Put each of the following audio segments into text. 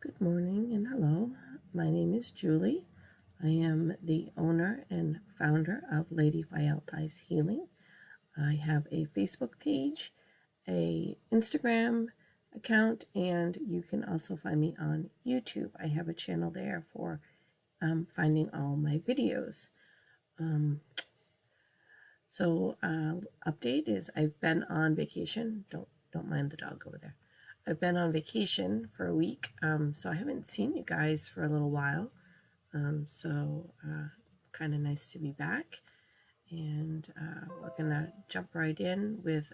Good morning and hello. My name is Julie. I am the owner and founder of Lady Vialti's Healing. I have a Facebook page, a Instagram account, and you can also find me on YouTube. I have a channel there for finding all my videos. Update is I've been on vacation. Don't mind the dog over there. I've been on vacation for a week, so I haven't seen you guys for a little while. Kind of nice to be back. And we're going to jump right in with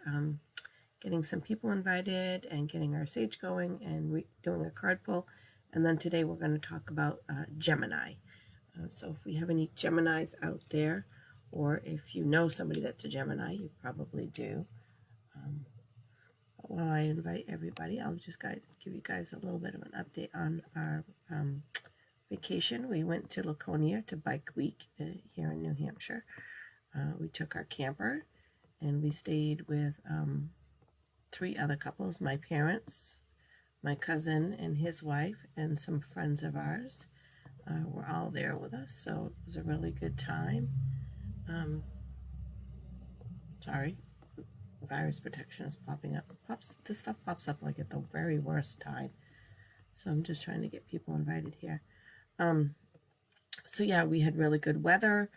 getting some people invited and getting our sage going and doing a card pull. And then today we're going to talk about Gemini. So if we have any Geminis out there, or if you know somebody that's a Gemini, you probably do. But while I invite everybody, I'll just give you guys a little bit of an update on our vacation. We went to Laconia to Bike Week here in New Hampshire. We took our camper and we stayed with 3 other couples, my parents, my cousin and his wife, and some friends of ours were all there with us, so it was a really good time. Sorry, virus protection is popping up. This stuff pops up like at the very worst time, so I'm just trying to get people invited here. So yeah, we had really good weather.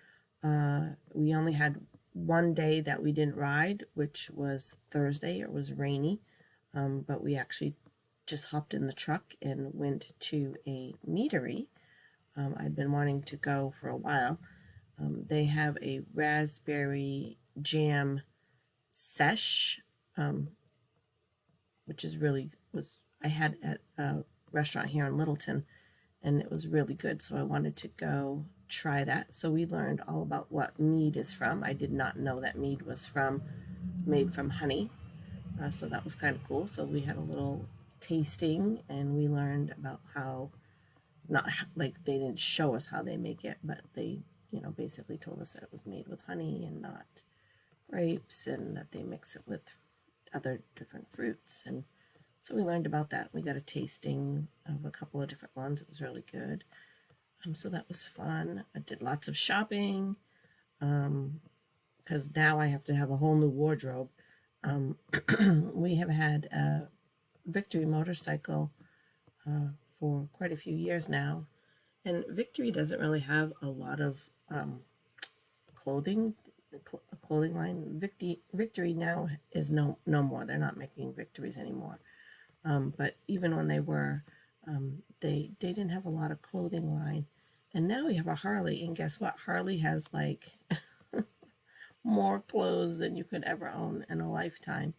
We only had one day that we didn't ride, which was Thursday. It was rainy, but we actually just hopped in the truck and went to a meadery. I'd been wanting to go for a while. They have a raspberry jam sesh, which is I had at a restaurant here in Littleton, and it was really good, so I wanted to go try that. So we learned all about what mead is from. I did not know that mead was made from honey, so that was kind of cool. So we had a little tasting, and we learned about how, not like they didn't show us how they make it, but they basically told us that it was made with honey and not grapes, and that they mix it with other different fruits. And so we learned about that. We got a tasting of a couple of different ones. It was really good. So that was fun. I did lots of shopping because now I have to have a whole new wardrobe. We have had a Victory motorcycle for quite a few years now, and Victory doesn't really have a lot of clothing line. Victory now is no more. They're not making Victories anymore. But even when they were, they didn't have a lot of clothing line. And now we have a Harley, and guess what? Harley has like more clothes than you could ever own in a lifetime.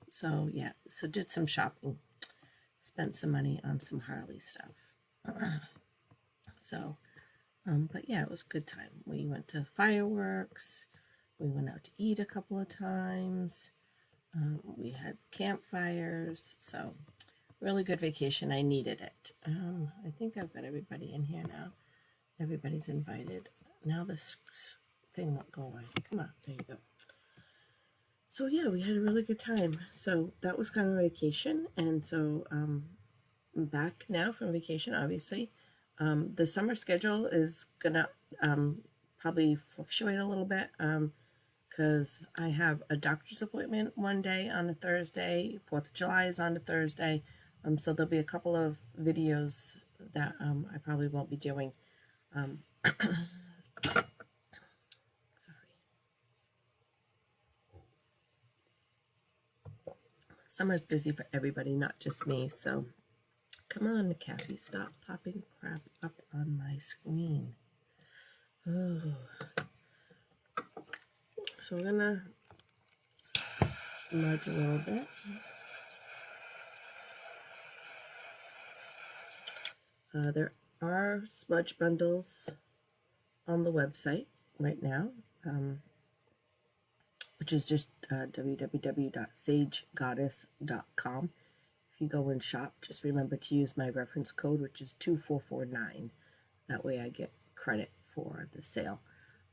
So did some shopping, spent some money on some Harley stuff. But yeah, it was a good time. We went to fireworks. We went out to eat a couple of times. We had campfires. So really good vacation. I needed it. I think I've got everybody in here now. Everybody's invited. Now this thing won't go away. Come on, there you go. So yeah, we had a really good time. So that was kind of a vacation. And so I'm back now from vacation, obviously. The summer schedule is gonna probably fluctuate a little bit because I have a doctor's appointment one day on a Thursday. 4th of July is on a Thursday. So there'll be a couple of videos that I probably won't be doing. Sorry. Summer's busy for everybody, not just me, so come on, Kathy, stop popping crap up on my screen. Oh. So we're gonna smudge a little bit. There are smudge bundles on the website right now, which is just www.sagegoddess.com. If you go and shop, just remember to use my reference code, which is 2449. That way I get credit for the sale.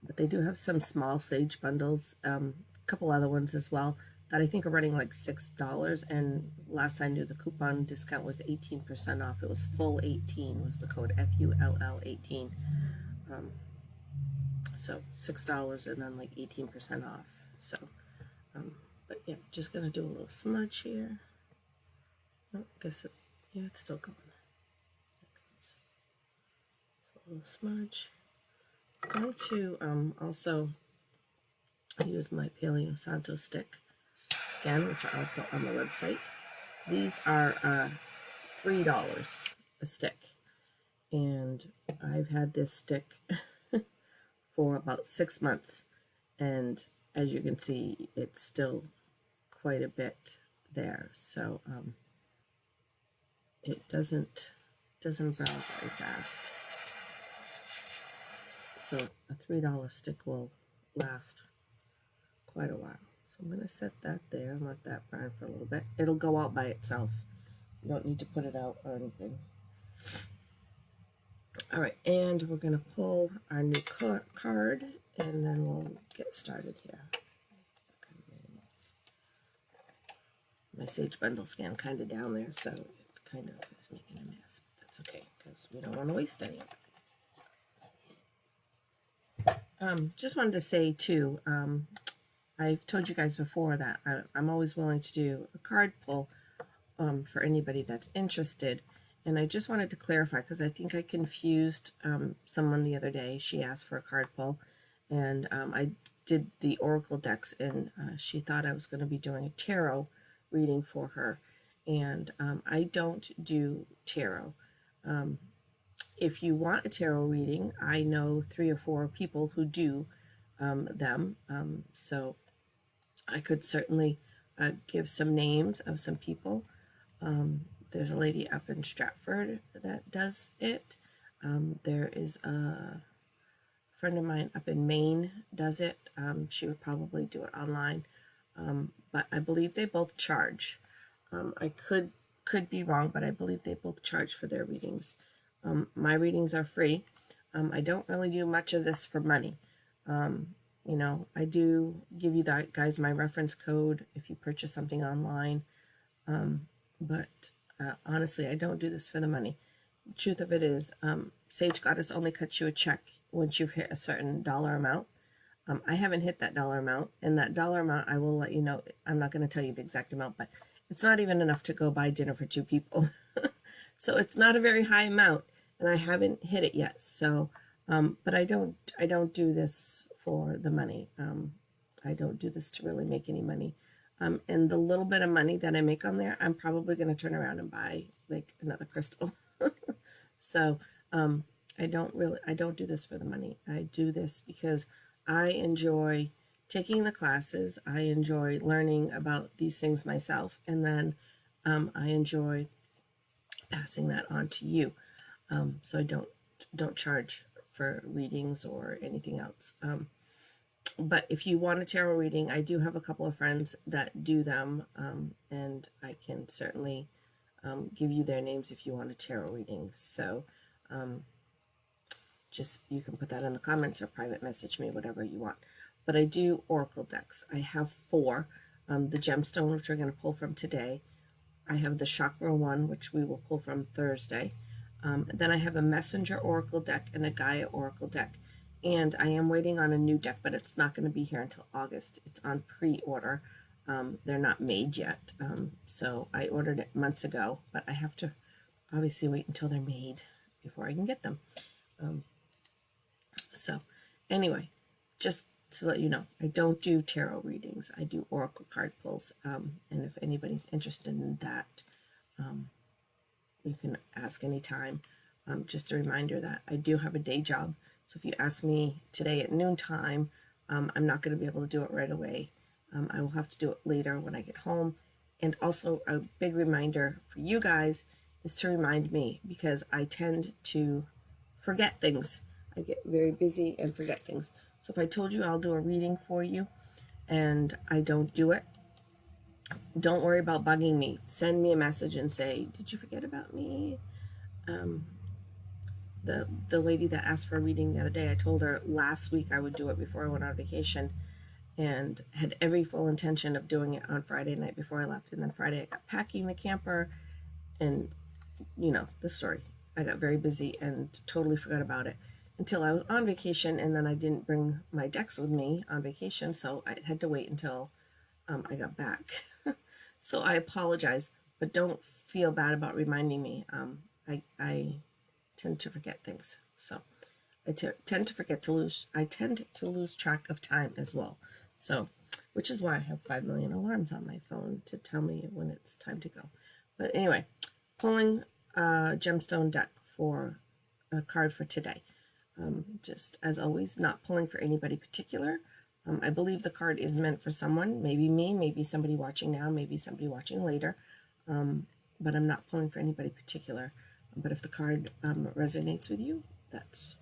But they do have some small sage bundles, a couple other ones as well. that I think are running like $6, and last I knew the coupon discount was 18% off. It was full 18 was the code, FULL 18. So $6 and then like 18% off. So, but yeah, just gonna do a little smudge here. Oh, I guess yeah, it's still going. So a little smudge. I'm going to also use my Paleo Santo stick again, which are also on the website. These are $3 a stick, and I've had this stick for about 6 months, and as you can see, it's still quite a bit there. So it doesn't brown very fast. So a $3 stick will last quite a while. So I'm going to set that there and let that burn for a little bit. It'll go out by itself. You don't need to put it out or anything. All right, and we're going to pull our new card, and then we'll get started here. My Sage bundle scan kind of down there, so it kind of is making a mess. But that's okay, because we don't want to waste any of it. Just wanted to say, too, I've told you guys before that I'm always willing to do a card pull for anybody that's interested. And I just wanted to clarify, because I think I confused someone the other day. She asked for a card pull, and I did the Oracle decks, and she thought I was going to be doing a tarot reading for her. And I don't do tarot. If you want a tarot reading, I know 3 or 4 people who do them. So I could certainly give some names of some people. There's a lady up in Stratford that does it. There is a friend of mine up in Maine does it. She would probably do it online. But I believe they both charge. I could be wrong, but I believe they both charge for their readings. My readings are free. I don't really do much of this for money. You know, I do give you that, guys, my reference code if you purchase something online. But honestly, I don't do this for the money. The truth of it is, Sage Goddess only cuts you a check once you've hit a certain dollar amount. I haven't hit that dollar amount, and that dollar amount, I will let you know. I'm not going to tell you the exact amount, but it's not even enough to go buy dinner for 2 people. So it's not a very high amount, and I haven't hit it yet. So, but I don't do this for the money. I don't do this to really make any money. And the little bit of money that I make on there, I'm probably going to turn around and buy like another crystal. So, I don't do this for the money. I do this because I enjoy taking the classes. I enjoy learning about these things myself, and then I enjoy passing that on to you. So I don't charge for readings or anything else. But if you want a tarot reading, I do have a couple of friends that do them, and I can certainly give you their names if you want a tarot reading. So just you can put that in the comments or private message me, whatever you want. But I do Oracle decks. I have 4. The gemstone, which we're going to pull from today. I have the chakra one, which we will pull from Thursday. Then I have a messenger Oracle deck and a Gaia Oracle deck. And I am waiting on a new deck, but it's not going to be here until August. It's on pre-order. They're not made yet. So I ordered it months ago, but I have to obviously wait until they're made before I can get them. So anyway, just to let you know, I don't do tarot readings. I do Oracle card pulls. And if anybody's interested in that, you can ask anytime. Just a reminder that I do have a day job. So if you ask me today at noontime, I'm not going to be able to do it right away. I will have to do it later when I get home. And also a big reminder for you guys is to remind me, because I tend to forget things. I get very busy and forget things. So if I told you I'll do a reading for you and I don't do it, don't worry about bugging me. Send me a message and say, did you forget about me? The lady that asked for a reading the other day, I told her last week I would do it before I went on vacation, and had every full intention of doing it on Friday night before I left. And then Friday I got packing the camper, and you know the story. I got very busy and totally forgot about it until I was on vacation, and then I didn't bring my decks with me on vacation, so I had to wait until I got back. So I apologize, but don't feel bad about reminding me. I tend to forget things, so I tend to lose track of time as well. So, which is why I have 5 million alarms on my phone to tell me when it's time to go. But anyway, pulling a gemstone deck for a card for today. Just as always, not pulling for anybody particular. I believe the card is meant for someone, maybe me, maybe somebody watching now, maybe somebody watching later, but I'm not pulling for anybody particular. But if the card resonates with you, that's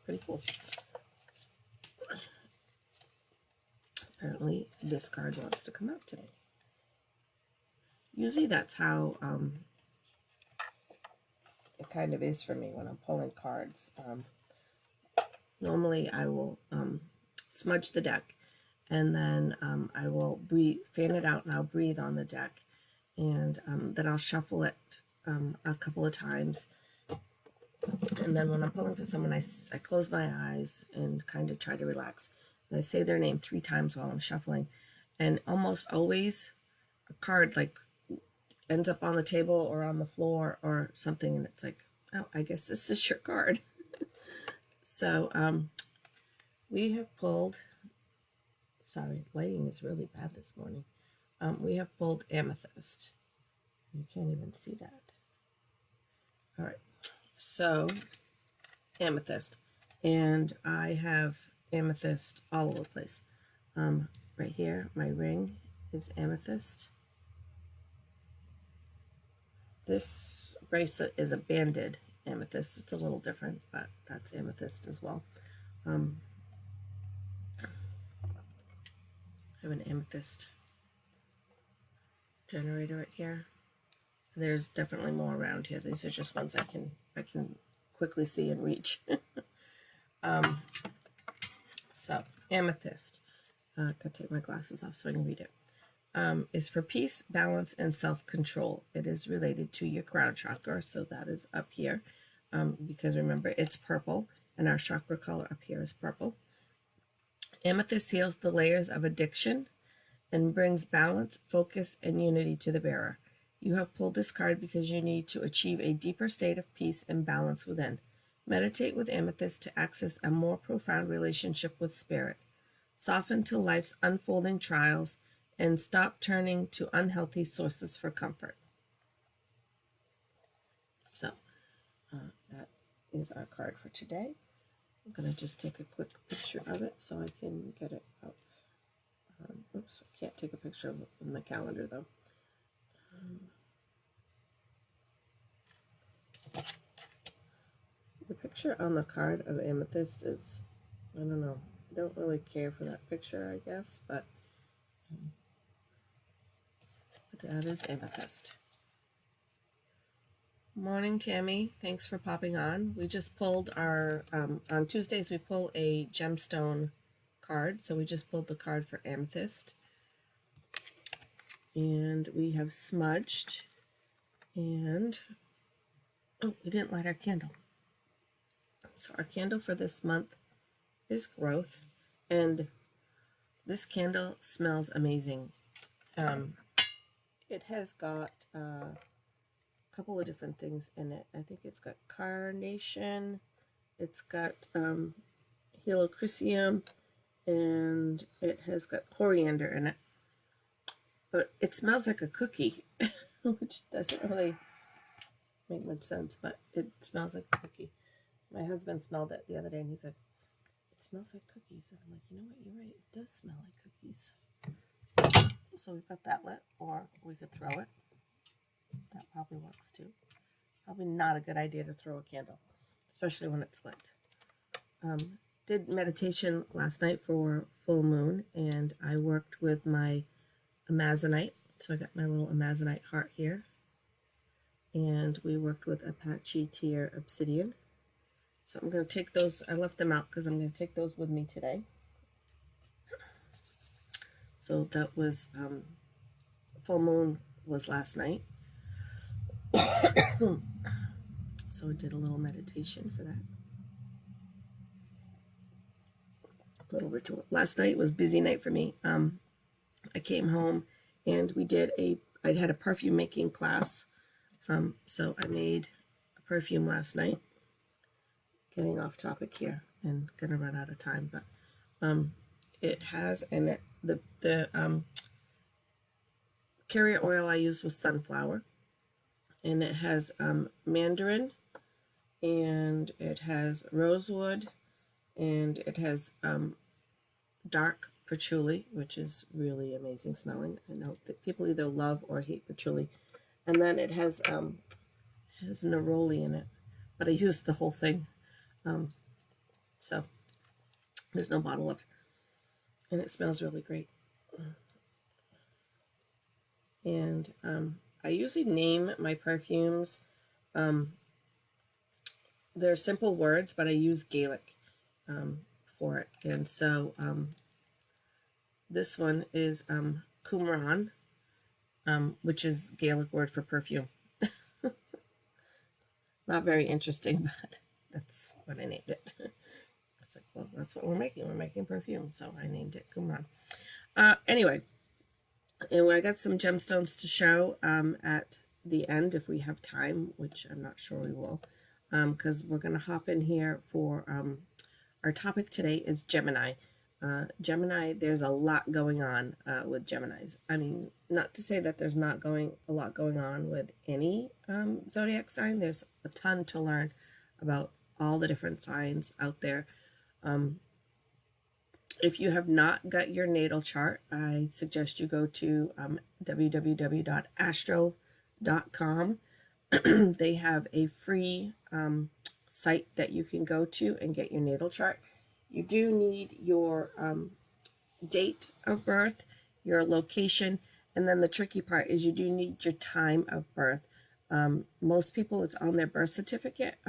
pretty cool. Apparently, this card wants to come out today. Usually that's how it kind of is for me when I'm pulling cards. Normally I will smudge the deck, and then I will fan it out, and I'll breathe on the deck, and then I'll shuffle it a couple of times. And then when I'm pulling for someone, I close my eyes and kind of try to relax. And I say their name 3 times while I'm shuffling. And almost always a card like ends up on the table or on the floor or something. And it's like, oh, I guess this is your card. So we have pulled, sorry, lighting is really bad this morning. We have pulled Amethyst. You can't even see that. All right. So, Amethyst, and I have Amethyst all over the place. Right here, my ring is Amethyst. This bracelet is a banded Amethyst. It's a little different, but that's Amethyst as well. I have an Amethyst generator right here. There's definitely more around here. These are just ones I can quickly see and reach. So Amethyst, gotta take my glasses off so I can read it. Is for peace, balance, and self-control. It is related to your crown chakra, so that is up here. Because remember, it's purple, and our chakra color up here is purple. Amethyst heals the layers of addiction and brings balance, focus, and unity to the bearer. You have pulled this card because you need to achieve a deeper state of peace and balance within. Meditate with Amethyst to access a more profound relationship with Spirit. Soften to life's unfolding trials and stop turning to unhealthy sources for comfort. So that is our card for today. I'm going to just take a quick picture of it so I can get it out. Oops, I can't take a picture of it in my calendar though. The picture on the card of Amethyst is, I don't know, I don't really care for that picture, I guess, but that is Amethyst. Morning, Tammy. Thanks for popping on. We just pulled our, on Tuesdays we pull a gemstone card, so we just pulled the card for Amethyst. And we have smudged, and, oh, we didn't light our candle. So our candle for this month is Growth, and this candle smells amazing. It has got a couple of different things in it. I think it's got carnation, it's got helichrysum, and it has got coriander in it. But it smells like a cookie, which doesn't really make much sense, but it smells like a cookie. My husband smelled it the other day, and he's like, it smells like cookies. And I'm like, you know what, you're right, it does smell like cookies. So we've got that lit, or we could throw it. That probably works too. Probably not a good idea to throw a candle, especially when it's lit. Did meditation last night for full moon, and I worked with my Amazonite. So I got my little Amazonite heart here. And we worked with Apache Tier Obsidian. So I'm going to take those, I left them out because I'm going to take those with me today. So that was, full moon was last night. So I did a little meditation for that. A little ritual. Last night was busy night for me. I came home and I had a perfume making class. So I made a perfume last night. Getting off topic here and gonna run out of time, but it has, and the carrier oil I used was sunflower, and it has mandarin, and it has rosewood, and it has dark patchouli, which is really amazing smelling. I know that people either love or hate patchouli. And then it has neroli in it, but I used the whole thing. So there's no bottle left, and it smells really great. And I usually name my perfumes. They're simple words, but I use Gaelic for it. And so this one is Cumran, which is Gaelic word for perfume. Not very interesting, but that's what I named it. It's like, well, that's what we're making. We're making perfume, so I named it Qumran. Anyway, and I got some gemstones to show at the end if we have time, which I'm not sure we will, because we're going to hop in here for our topic today is Gemini. Gemini, there's a lot going on with Geminis. I mean, not to say that there's not a lot going on with any zodiac sign. There's a ton to learn about all the different signs out there. If you have not got your natal chart, I suggest you go to www.astro.com. They have a free site that you can go to and get your natal chart. You do need your date of birth, your location, and then the tricky part is you do need your time of birth. Most people, it's on their birth certificate,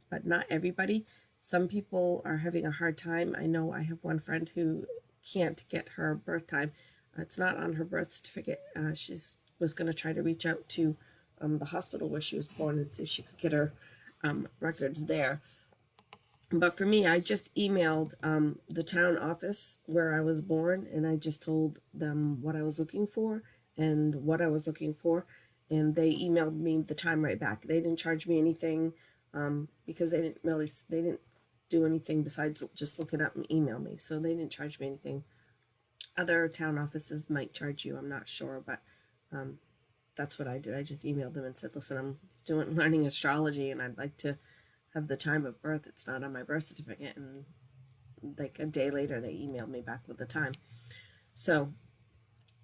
but not everybody. Some people are having a hard time. I know I have one friend who can't get her birth time. It's not on her birth certificate. She was going to try to reach out to the hospital where she was born and see if she could get her records there. But for me, I just emailed the town office where I was born, and I just told them what I was looking for and what I was looking for, and they emailed me the time right back. They didn't charge me anything because they didn't do anything besides just look it up and email me, so they didn't charge me anything. Other town offices might charge you, I'm not sure, but that's what I did. I just emailed them and said, listen, I'm learning astrology, and I'd like to have the time of birth. It's not on my birth certificate. And like a day later, they emailed me back with the time. So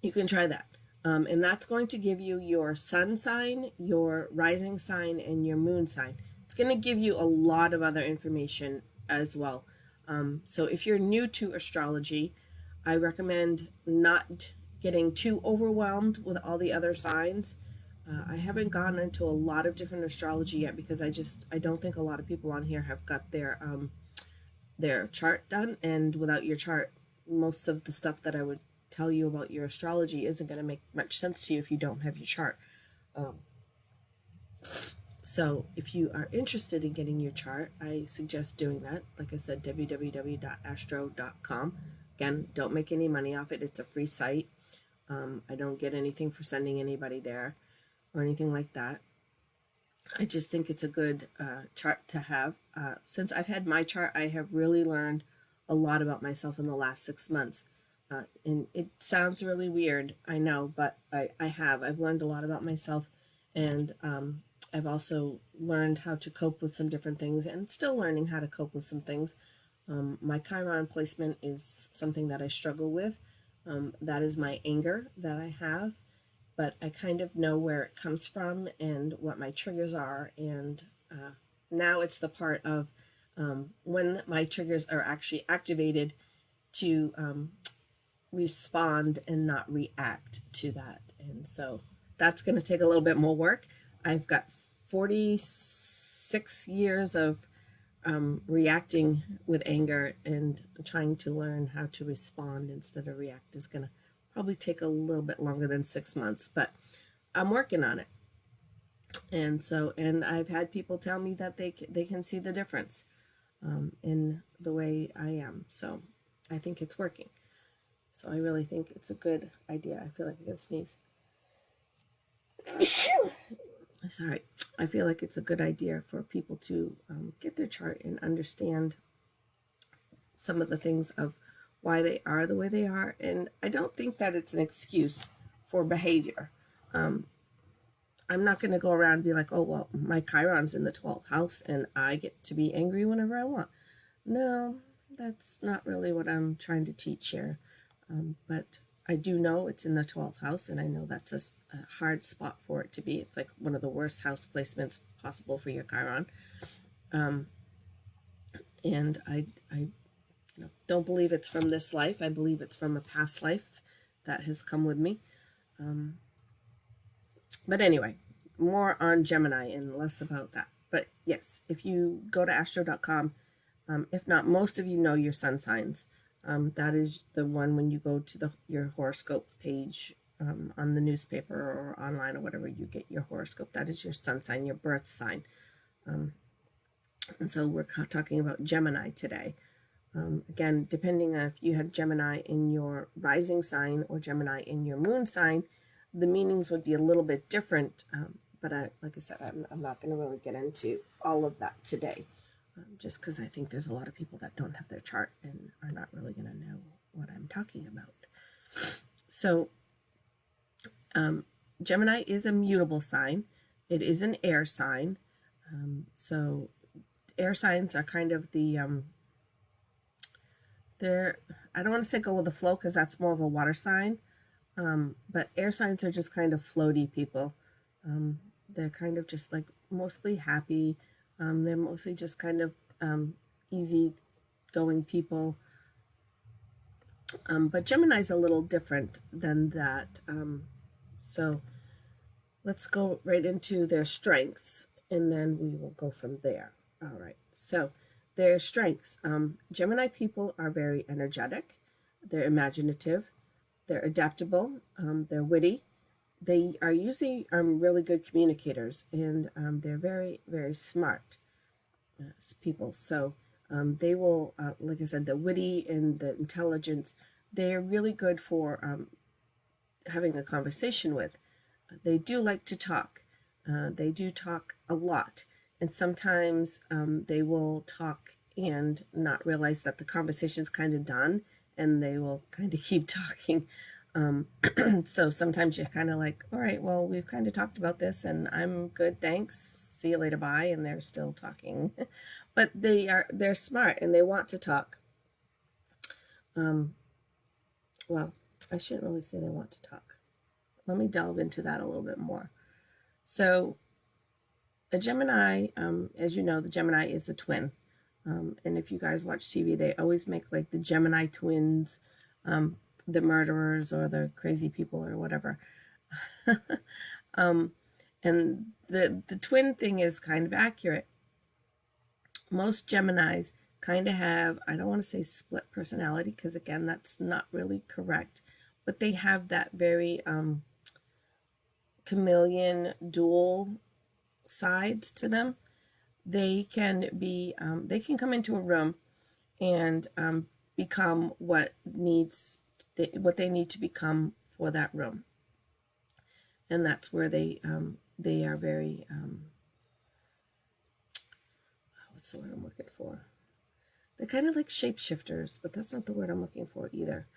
you can try that. And that's going to give you your sun sign, your rising sign, and your moon sign. It's going to give you a lot of other information as well. So if you're new to astrology, I recommend not getting too overwhelmed with all the other signs. I haven't gone into a lot of different astrology yet because I don't think a lot of people on here have got their chart done. And without your chart, most of the stuff that I would tell you about your astrology isn't going to make much sense to you if you don't have your chart. So if you are interested in getting your chart, I suggest doing that. Like I said, www.astro.com. Again, don't make any money off it. It's a free site. I don't get anything for sending anybody there or anything like that. I just think it's a good chart to have. Since I've had my chart, I have really learned a lot about myself in the last 6 months. And it sounds really weird, I know, but I've learned a lot about myself, and I've also learned how to cope with some different things, and still learning how to cope with some things. My Chiron placement is something that I struggle with. That is my anger that I have, but I kind of know where it comes from and what my triggers are, and now it's the part of when my triggers are actually activated to respond and not react to that. And so that's going to take a little bit more work. I've got 46 years of reacting with anger, and trying to learn how to respond instead of react is going to probably take a little bit longer than 6 months, but I'm working on it. And so, and I've had people tell me that they can see the difference in the way I am. So I think it's working. So I really think it's a good idea. I feel like I'm going to sneeze. Sorry. I feel like it's a good idea for people to get their chart and understand some of the things of why they are the way they are. And I don't think that it's an excuse for behavior. I'm not going to go around and be like, oh, well, my Chiron's in the 12th house and I get to be angry whenever I want. No, that's not really what I'm trying to teach here. But I do know it's in the 12th house, and I know that's a hard spot for it to be. It's like one of the worst house placements possible for your Chiron. And I don't believe it's from this life. I believe it's from a past life that has come with me. But anyway, more on Gemini and less about that. But yes, if you go to astro.com, if not, most of you know your sun signs. That is the one when you go to your horoscope page on the newspaper or online or whatever, you get your horoscope. That is your sun sign, your birth sign. And so we're talking about Gemini today. Again, depending on if you had Gemini in your rising sign or Gemini in your moon sign, the meanings would be a little bit different. But like I said, I'm not going to really get into all of that today, just because I think there's a lot of people that don't have their chart and are not really going to know what I'm talking about. So Gemini is a mutable sign. It is an air sign. So air signs are kind of the I don't want to say go with the flow because that's more of a water sign, but air signs are just kind of floaty people. They're kind of just like mostly happy. They're mostly just kind of easy going people. But Gemini's a little different than that. So let's go right into their strengths and then we will go from there. All right. So their strengths. Gemini people are very energetic. They're imaginative. They're adaptable. They're witty. They are usually really good communicators, and they're very, very smart people. So they will, like I said, the witty and the intelligence, they're really good for having a conversation with. They do like to talk. They do talk a lot. And sometimes they will talk and not realize that the conversation's kind of done, and they will kind of keep talking. So sometimes you're kind of like, all right, well, we've kind of talked about this and I'm good, thanks, see you later, bye, and they're still talking. But they're smart and they want to talk. Well, I shouldn't really say they want to talk. Let me delve into that a little bit more. So a Gemini, as you know, the Gemini is a twin. And if you guys watch TV, they always make like the Gemini twins, the murderers or the crazy people or whatever. And the twin thing is kind of accurate. Most Geminis kind of have, I don't want to say split personality because again, that's not really correct, but they have that very chameleon dual sides to them. They can be, they can come into a room and become what they need to become for that room, and that's where they are very what's the word I'm looking for? They're kind of like shapeshifters, but that's not the word I'm looking for either.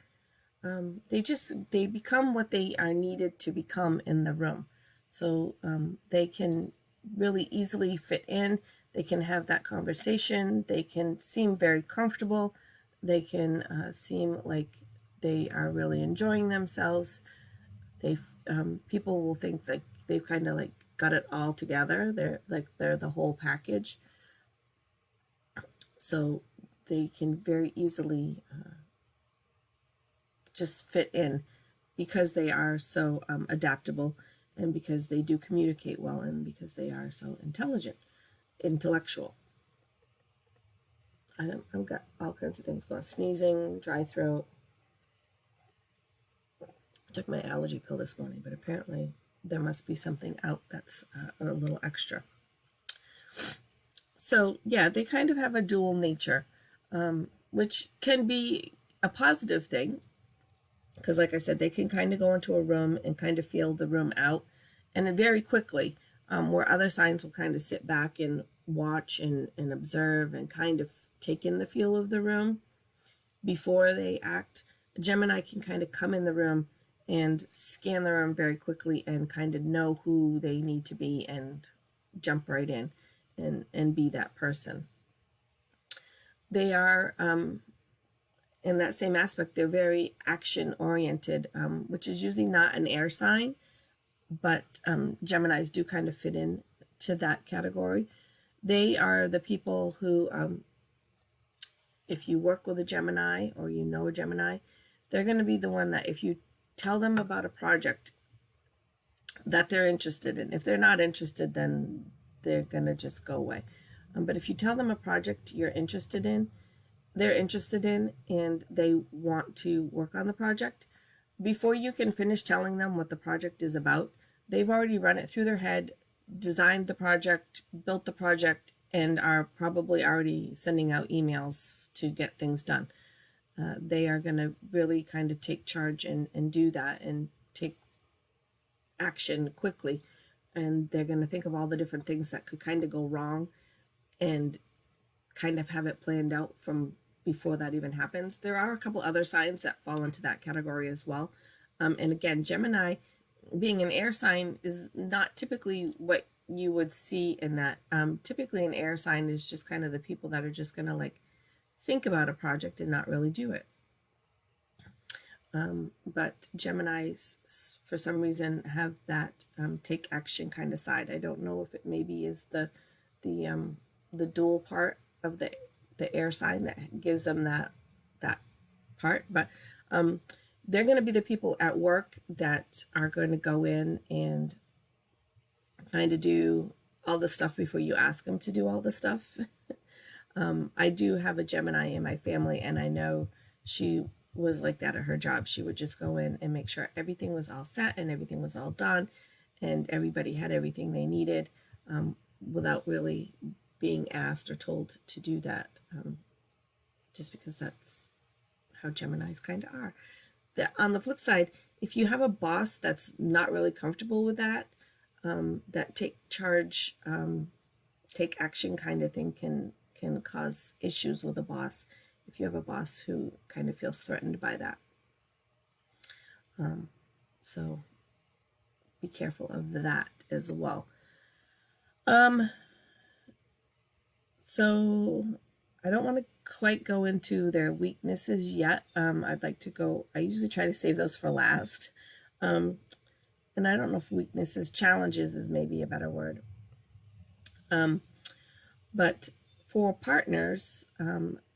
They become what they are needed to become in the room, so they can really easily fit in. They can have that conversation. They can seem very comfortable. They can seem like they are really enjoying themselves. People will think that they've kind of like got it all together. They're the whole package. So they can very easily just fit in because they are so adaptable and because they do communicate well and because they are so intellectual. I've got all kinds of things going on. Sneezing, dry throat. I took my allergy pill this morning, but apparently there must be something out that's a little extra. So yeah, they kind of have a dual nature, which can be a positive thing, because like I said, they can kind of go into a room and kind of feel the room out, and then very quickly, where other signs will kind of sit back and watch and observe and kind of take in the feel of the room before they act. Gemini can kind of come in the room and scan the room very quickly and kind of know who they need to be and jump right in and be that person. They are, in that same aspect, they're very action-oriented, which is usually not an air sign, but Geminis do kind of fit in to that category. They are the people who, if you work with a Gemini or you know a Gemini, they're going to be the one that if you tell them about a project that they're interested in, if they're not interested, then they're going to just go away. But if you tell them a project you're interested in, they're interested in, and they want to work on the project, before you can finish telling them what the project is about, they've already run it through their head, designed the project, built the project, and are probably already sending out emails to get things done. They are going to really kind of take charge and do that and take action quickly. And they're going to think of all the different things that could kind of go wrong and kind of have it planned out from before that even happens. There are a couple other signs that fall into that category as well. And again, Gemini, being an air sign, is not typically what you would see in that. Typically an air sign is just kind of the people that are just going to like think about a project and not really do it. But Geminis, for some reason, have that take action kind of side. I don't know if it maybe is the dual part of the air sign that gives them that part, but they're going to be the people at work that are going to go in and kind of do all the stuff before you ask them to do all the stuff. I do have a Gemini in my family, and I know she was like that at her job. She would just go in and make sure everything was all set and everything was all done and everybody had everything they needed, without really being asked or told to do that, just because that's how Geminis kind of are. On the flip side, if you have a boss that's not really comfortable with that, that take charge, take action kind of thing can cause issues with a boss if you have a boss who kind of feels threatened by that. So be careful of that as well. So I don't want to quite go into their weaknesses yet. I'd like to go, I usually try to save those for last. And I don't know if weaknesses, challenges is maybe a better word. But for partners,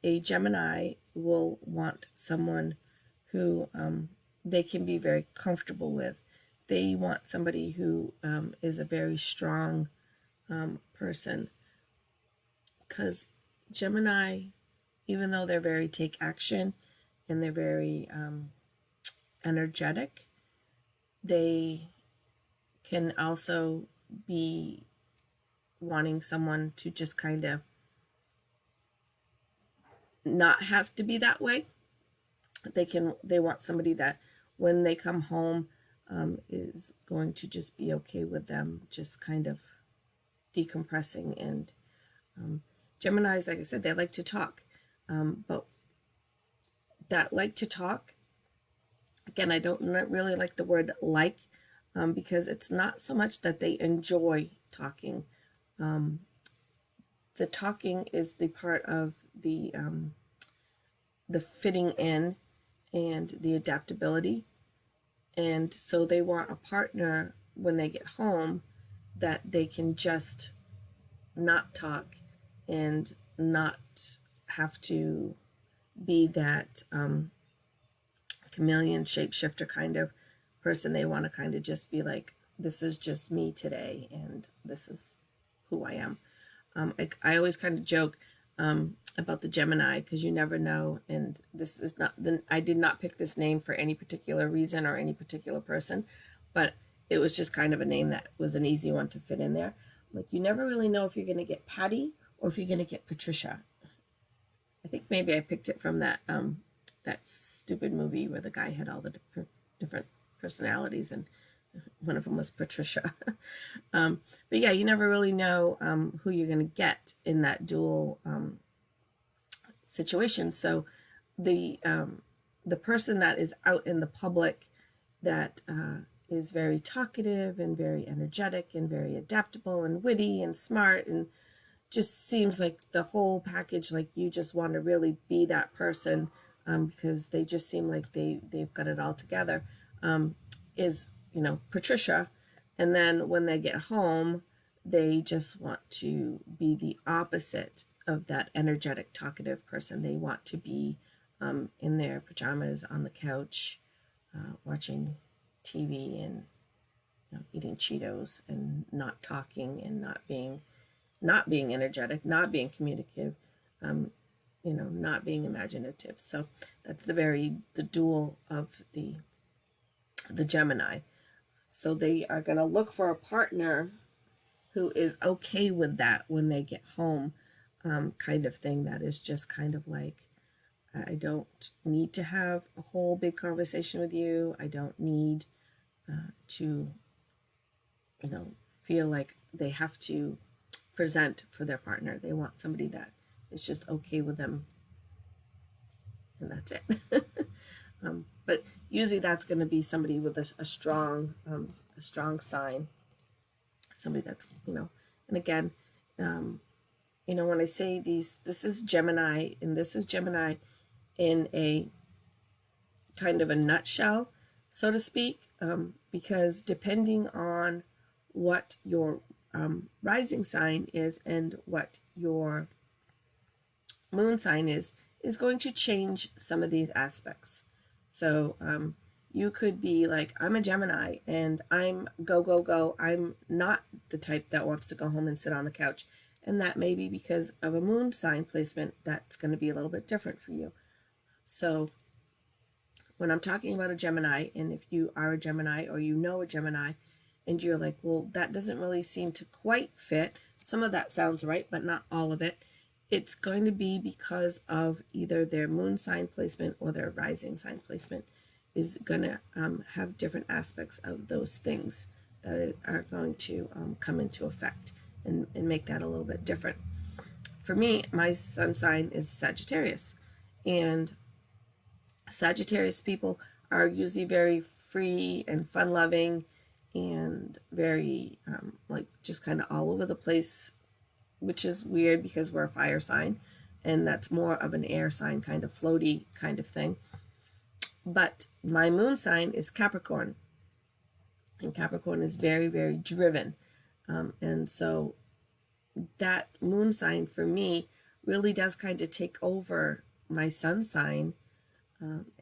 a Gemini will want someone who they can be very comfortable with. They want somebody who is a very strong person, because Gemini, even though they're very take action and they're very energetic, they can also be wanting someone to just kind of not have to be that way. They want somebody that when they come home is going to just be okay with them just kind of decompressing. And Geminis, like I said, they like to talk, but that like to talk, again, I don't really like the word like, because it's not so much that they enjoy talking. The talking is the part of the fitting in and the adaptability. And so they want a partner when they get home that they can just not talk and not have to be that chameleon shapeshifter kind of person. They want to kind of just be like, this is just me today and this is who I am. I always kind of joke, about the Gemini, because you never know. And this is not, I did not pick this name for any particular reason or any particular person, but it was just kind of a name that was an easy one to fit in there. Like, you never really know if you're going to get Patty or if you're going to get Patricia. I think maybe I picked it from that that stupid movie where the guy had all the different personalities, and one of them was Patricia. But yeah, you never really know who you're going to get in that dual situation. So the person that is out in the public, that is very talkative and very energetic and very adaptable and witty and smart, and just seems like the whole package, like you just want to really be that person, because they just seem like they've got it all together, is, Patricia. And then when they get home, they just want to be the opposite of that energetic, talkative person. They want to be in their pajamas on the couch, watching TV and eating Cheetos and not talking and not being energetic, not being communicative, not being imaginative. So that's the dual of the Gemini. So they are going to look for a partner who is okay with that when they get home, kind of thing. That is just kind of like, I don't need to have a whole big conversation with you. I don't need to, feel like they have to present for their partner. They want somebody that is just okay with them, and that's it. But usually that's going to be somebody with a strong sign, somebody that's, and again, when I say this is Gemini, and this is Gemini in a kind of a nutshell, so to speak, because depending on what your rising sign is and what your moon sign is going to change some of these aspects. So you could be like, I'm a Gemini and I'm go, go, go. I'm not the type that wants to go home and sit on the couch. And that may be because of a moon sign placement that's going to be a little bit different for you. So when I'm talking about a Gemini, and if you are a Gemini or a Gemini, and you're like, well, that doesn't really seem to quite fit, some of that sounds right, but not all of it, it's going to be because of either their moon sign placement or their rising sign placement is going to have different aspects of those things that are going to come into effect and make that a little bit different. For me, my sun sign is Sagittarius, and Sagittarius people are usually very free and fun-loving and very like just kind of all over the place, which is weird because we're a fire sign, and that's more of an air sign, kind of floaty kind of thing. But my moon sign is Capricorn, and Capricorn is very, very driven. And so that moon sign for me really does kind of take over my sun sign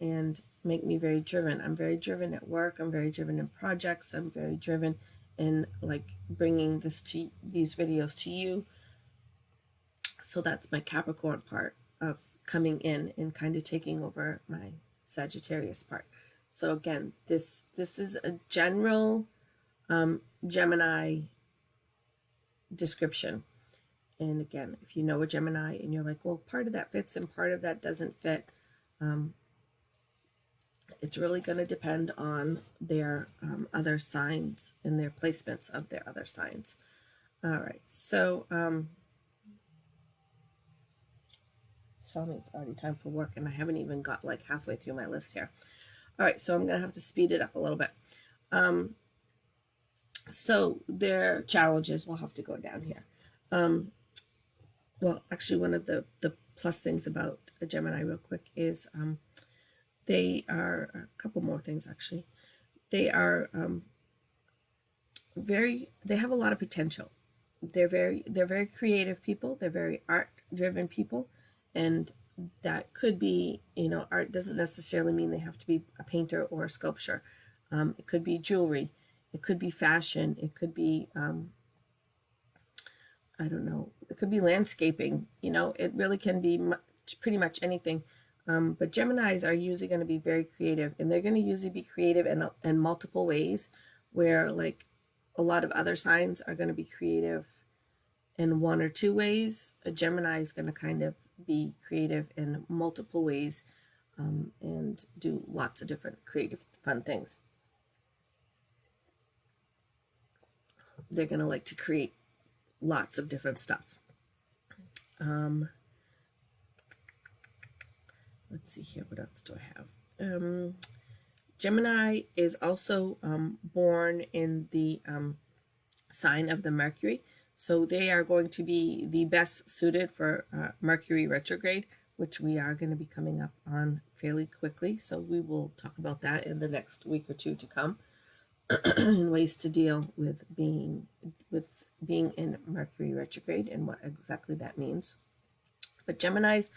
and make me very driven. I'm very driven at work. I'm very driven in projects. I'm very driven in like bringing these videos to you. So that's my Capricorn part of coming in and kind of taking over my Sagittarius part. So again, this is a general Gemini description. And again, if you know a Gemini and you're like, well, part of that fits and part of that doesn't fit, it's really going to depend on their other signs and their placements of their other signs. All right, so tell me it's already time for work, and I haven't even got like halfway through my list here. All right, so I'm going to have to speed it up a little bit. So their challenges, we'll have to go down here. Well, actually, one of the plus things about a Gemini real quick is they are, a couple more things actually. They are they have a lot of potential. They're very creative people. They're very art-driven people. And that could be, art doesn't necessarily mean they have to be a painter or a sculpture. It could be jewelry. It could be fashion. It could be I don't know, it could be landscaping, you know, it really can be pretty much anything. But Geminis are usually going to be very creative, and they're going to usually be creative in multiple ways, where like a lot of other signs are going to be creative in one or two ways. A Gemini is going to kind of be creative in multiple ways, and do lots of different creative, fun things. They're going to like to create lots of different stuff. Let's see here. What else do I have? Gemini is also born in the sign of the Mercury. So they are going to be the best suited for Mercury retrograde, which we are going to be coming up on fairly quickly. So we will talk about that in the next week or two to come, and ways to deal with being in Mercury retrograde and what exactly that means. But Geminis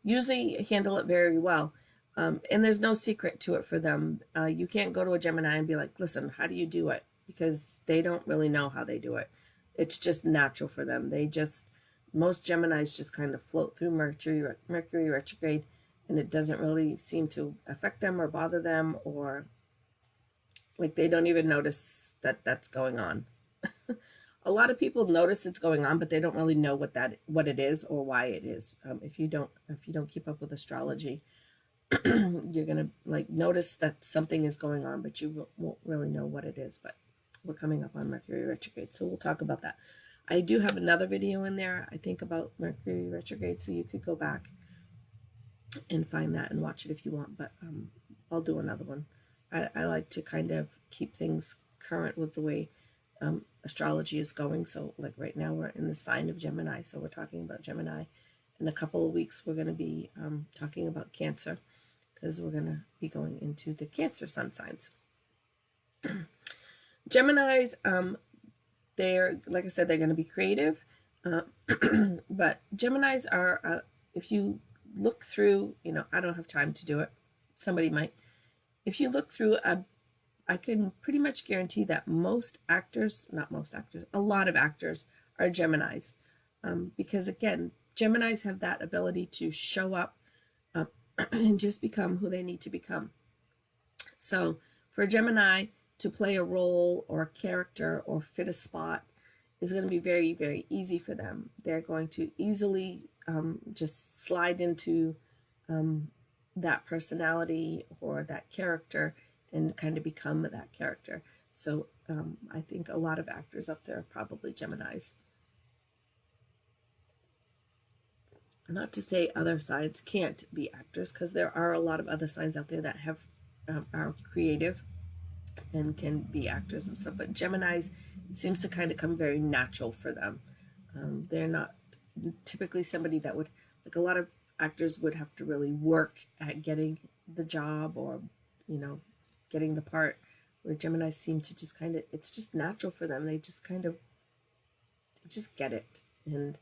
usually handle it very well. And there's no secret to it for them. You can't go to a Gemini and be like, listen, how do you do it? Because they don't really know how they do it. It's just natural for them. Most Geminis just kind of float through Mercury retrograde, and it doesn't really seem to affect them or bother them, or like they don't even notice that that's going on. A lot of people notice it's going on, but they don't really know what it is or why it is. If you don't keep up with astrology, you're gonna like notice that something is going on, but you won't really know what it is. But we're coming up on Mercury retrograde, so we'll talk about that. I do have another video in there, I think, about Mercury retrograde, so you could go back and find that and watch it if you want. But I'll do another one. I like to kind of keep things current with the way astrology is going. So like right now we're in the sign of Gemini, so we're talking about Gemini. In a couple of weeks we're going to be talking about Cancer, because we're going to be going into the Cancer sun signs. Geminis, they're, like I said, they're going to be creative, but Geminis are, if you look through, you know, I don't have time to do it, somebody might. If you look through I can pretty much guarantee that a lot of actors are Geminis, because again, Geminis have that ability to show up and just become who they need to become. So for a Gemini to play a role or a character or fit a spot is going to be very, very easy for them. They're going to easily just slide into that personality or that character and kind of become that character. So I think a lot of actors up there are probably Geminis. Not to say other signs can't be actors, because there are a lot of other signs out there that have are creative and can be actors and stuff. But Geminis, it seems to kind of come very natural for them. They're not typically somebody that would, like a lot of actors would have to really work at getting the job or, you know, getting the part, where Geminis seem to just kind of, it's just natural for them. They just get it. And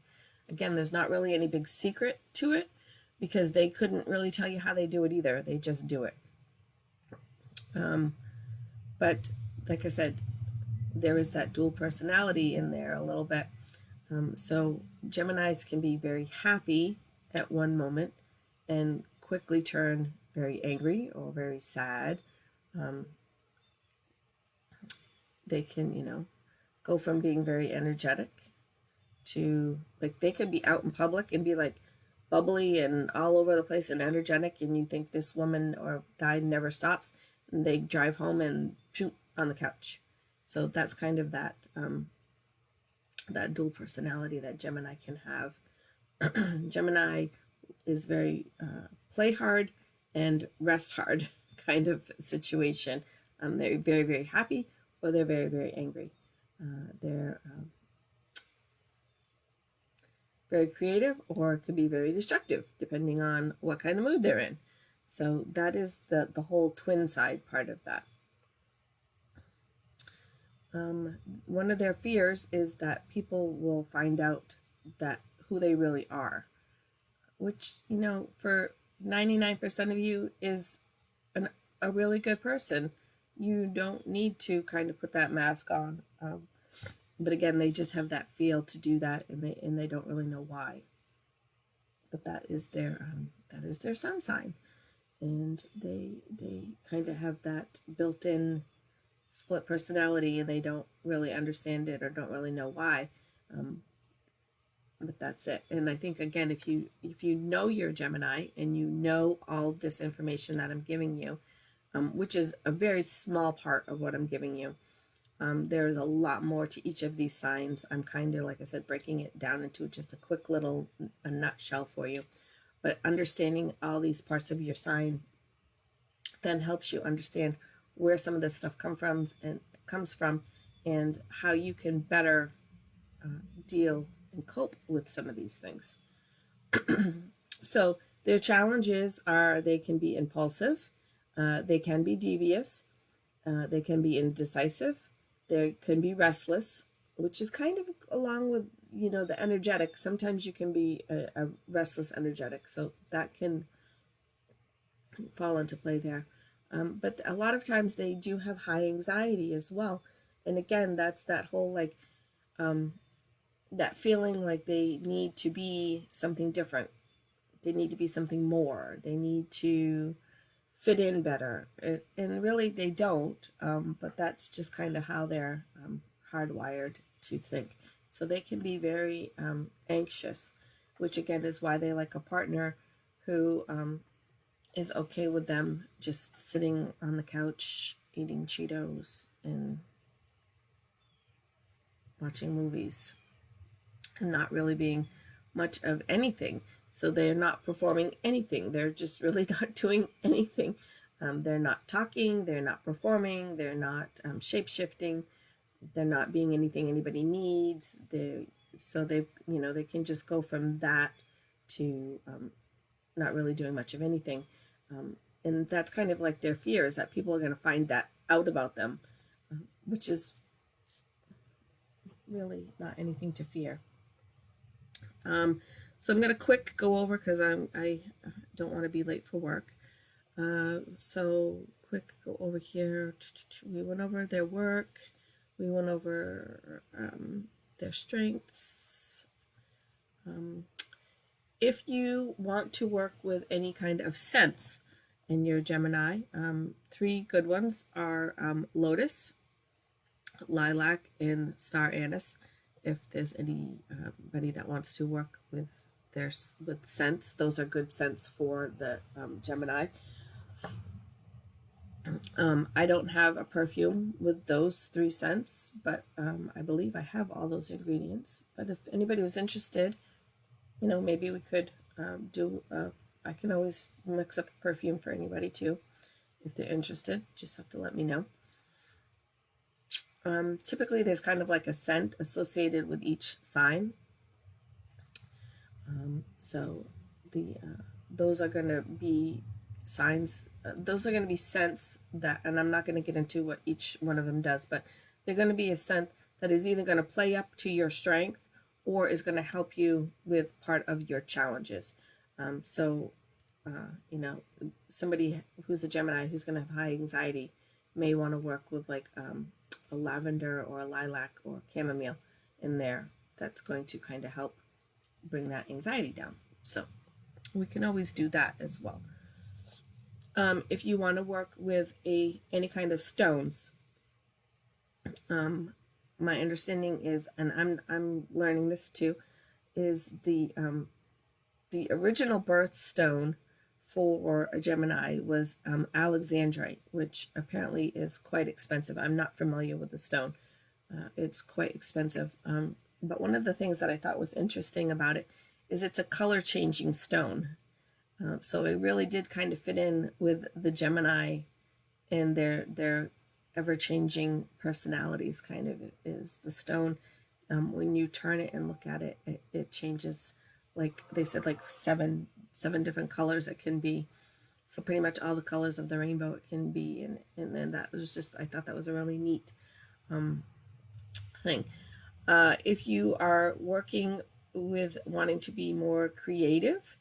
again, there's not really any big secret to it, because they couldn't really tell you how they do it either. They just do it. But like I said, there is that dual personality in there a little bit. So Geminis can be very happy at one moment and quickly turn very angry or very sad. They can, you know, go from being very energetic to, like, they could be out in public and be like bubbly and all over the place and energetic, and you think this woman or guy never stops, and they drive home and shoot on the couch. So that's kind of that that dual personality that Gemini can have. Gemini is very play hard and rest hard kind of situation. They're very, very happy, or they're very, very angry. They're very creative, or it could be very destructive, depending on what kind of mood they're in. So that is the whole twin side part of that. One of their fears is that people will find out that who they really are, which, you know, for 99% of you is a really good person. You don't need to kind of put that mask on. but again, they just have that feel to do that, and they don't really know why. But that is their sun sign, and they kind of have that built-in split personality, and they don't really understand it or don't really know why. But that's it. And I think, again, if you know you're a Gemini and you know all this information that I'm giving you, which is a very small part of what I'm giving you, there's a lot more to each of these signs. I'm kind of, like I said, breaking it down into just a quick little nutshell for you. But understanding all these parts of your sign then helps you understand where some of this stuff comes from, and how you can better deal and cope with some of these things. So their challenges are they can be impulsive, they can be devious, they can be indecisive, they can be restless, which is kind of along with, the energetic. Sometimes you can be a restless energetic, so that can fall into play there. But a lot of times they do have high anxiety as well. And again, that's that whole that feeling like they need to be something different. They need to be something more. They need to fit in better. And really they don't, but that's just kind of how they're hardwired to think. So they can be very anxious, which again is why they like a partner who is okay with them just sitting on the couch eating Cheetos and watching movies and not really being much of anything. So they're not performing anything. They're just really not doing anything. They're not talking. They're not performing. They're not shape-shifting. They're not being anything anybody needs. They can just go from that to not really doing much of anything. And that's kind of like their fear, is that people are going to find that out about them, which is really not anything to fear. So I'm going to quick go over, because I don't want to be late for work. So quick go over here. We went over their work. We went over their strengths. If you want to work with any kind of sense in your Gemini, 3 good ones are lotus, lilac, and star anise. If there's anybody that wants to work with scents, those are good scents for the Gemini. I don't have a perfume with those 3 scents, but I believe I have all those ingredients. But if anybody was interested, maybe we could I can always mix up a perfume for anybody too. If they're interested, just have to let me know. Typically there's kind of like a scent associated with each sign. So those are going to be signs, those are going to be scents that, and I'm not going to get into what each one of them does, but they're going to be a scent that is either going to play up to your strength or is going to help you with part of your challenges. Somebody who's a Gemini who's going to have high anxiety may want to work with like a lavender or a lilac or chamomile in there. That's going to kind of help bring that anxiety down. So we can always do that as well. If you want to work with any kind of stones, my understanding is, and I'm learning this too, is the original birthstone for a Gemini was alexandrite, which apparently is quite expensive. I'm not familiar with the stone. It's quite expensive. But one of the things that I thought was interesting about it is it's a color changing stone. So it really did kind of fit in with the Gemini and their ever-changing personalities. Kind of is the stone. When you turn it and look at it, it changes, like they said, like seven different colors it can be. So pretty much all the colors of the rainbow it can be, and then that was just, I thought that was a really neat thing. If you are working with wanting to be more creative,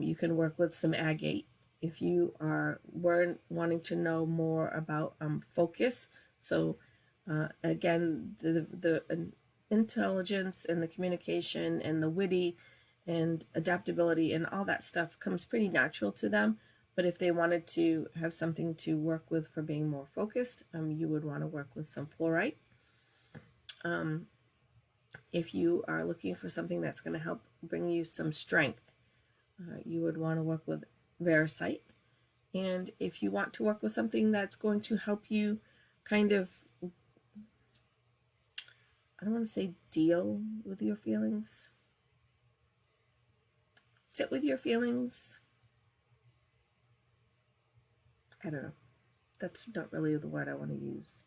you can work with some agate. If you are wanting to know more about focus, so again, intelligence and the communication and the witty and adaptability and all that stuff comes pretty natural to them. But if they wanted to have something to work with for being more focused, you would want to work with some fluorite. If you are looking for something that's going to help bring you some strength, you would want to work with Veracite. And if you want to work with something that's going to help you kind of, I don't want to say deal with your feelings, sit with your feelings. I don't know. That's not really the word I want to use.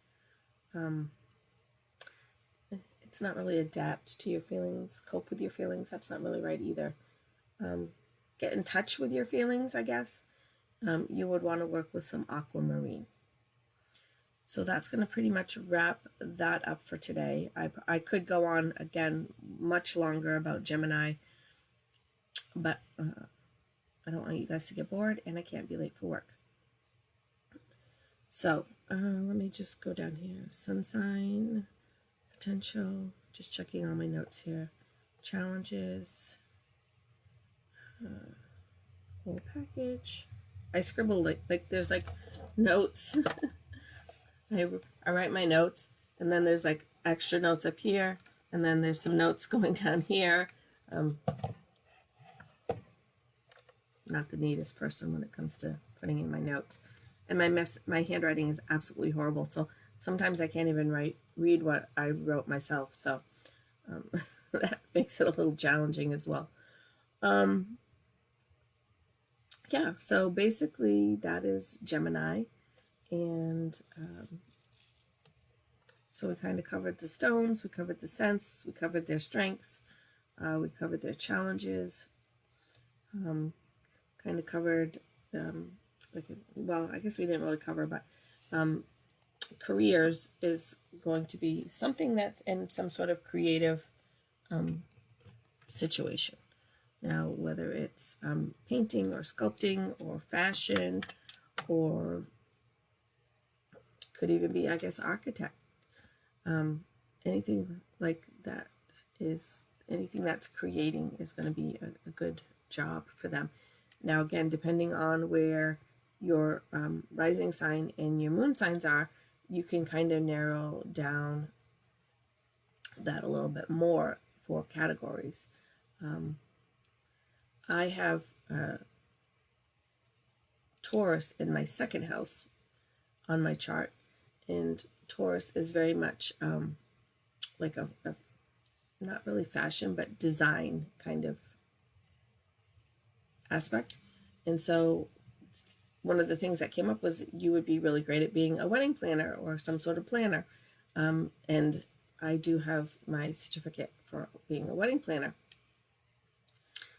It's not really adapt to your feelings, cope with your feelings. That's not really right either. Get in touch with your feelings, I guess. You would want to work with some aquamarine. So that's going to pretty much wrap that up for today. I could go on again much longer about Gemini, but I don't want you guys to get bored, and I can't be late for work. So let me just go down here. Sun sign, potential, just checking all my notes here. Challenges, whole package. I scribble like there's like notes. I write my notes, and then there's like extra notes up here, and then there's some notes going down here. Not the neatest person when it comes to putting in my notes. And my handwriting is absolutely horrible, so sometimes I can't even read what I wrote myself, so that makes it a little challenging as well. Yeah, so basically that is Gemini, and so we kind of covered the stones, we covered the scents, we covered their strengths, we covered their challenges, kind of covered well, I guess we didn't really cover, but careers is going to be something that's in some sort of creative situation. Now, whether it's painting or sculpting or fashion, or could even be, I guess, architect. Anything like that is, anything that's creating is going to be a good job for them. Now, again, depending on where your rising sign and your moon signs are, you can kind of narrow down that a little bit more for categories. I have Taurus in my second house on my chart, and Taurus is very much like a not really fashion, but design kind of aspect. And so one of the things that came up was you would be really great at being a wedding planner or some sort of planner. And I do have my certificate for being a wedding planner.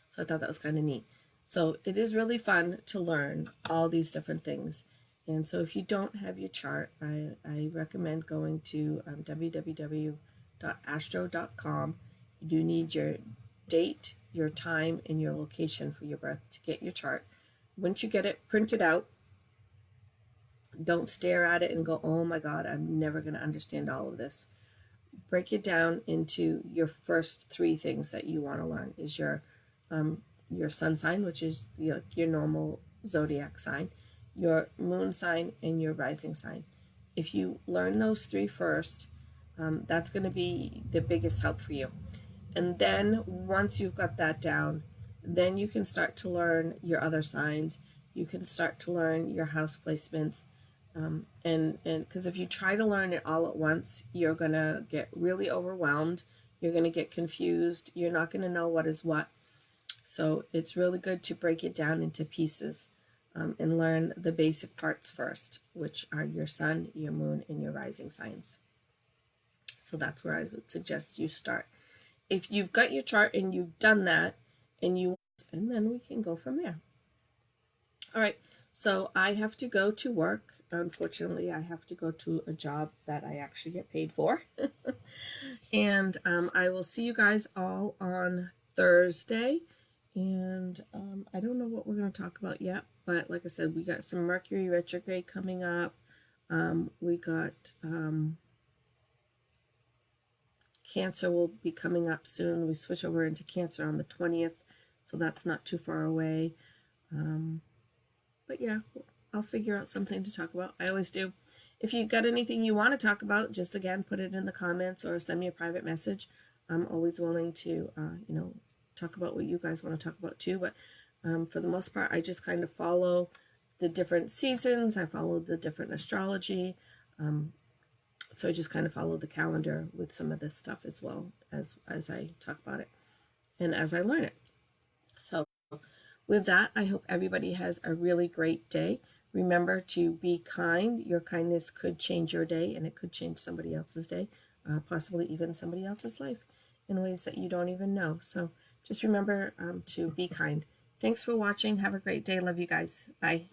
So I thought that was kind of neat. So it is really fun to learn all these different things. And so if you don't have your chart, I recommend going to www.astro.com. You do need your date, your time, and your location for your birth to get your chart. Once you get it printed out, don't stare at it and go, oh my God, I'm never going to understand all of this. Break it down into your first three things that you want to learn is your sun sign, which is your normal zodiac sign, your moon sign, and your rising sign. If you learn those three first, that's going to be the biggest help for you. And then once you've got that down, then you can start to learn your other signs. You can start to learn your house placements. And because if you try to learn it all at once, you're going to get really overwhelmed. You're going to get confused. You're not going to know what is what. So it's really good to break it down into pieces and learn the basic parts first, which are your sun, your moon, and your rising signs. So that's where I would suggest you start. If you've got your chart and you've done that, and then we can go from there. All right, so I have to go to work. Unfortunately, I have to go to a job that I actually get paid for. And I will see you guys all on Thursday. And I don't know what we're going to talk about yet, but like I said, we got some Mercury retrograde coming up. We got Cancer will be coming up soon. We switch over into Cancer on the 20th, so that's not too far away. But yeah, I'll figure out something to talk about. I always do. If you got anything you want to talk about, just again, put it in the comments or send me a private message. I'm always willing to, talk about what you guys want to talk about too. But for the most part, I just kind of follow the different seasons. I follow the different astrology. So I just kind of follow the calendar with some of this stuff as well as I talk about it and as I learn it. So with that, I hope everybody has a really great day. Remember to be kind. Your kindness could change your day, and it could change somebody else's day, possibly even somebody else's life in ways that you don't even know. So just remember to be kind. Thanks for watching. Have a great day. Love you guys. Bye.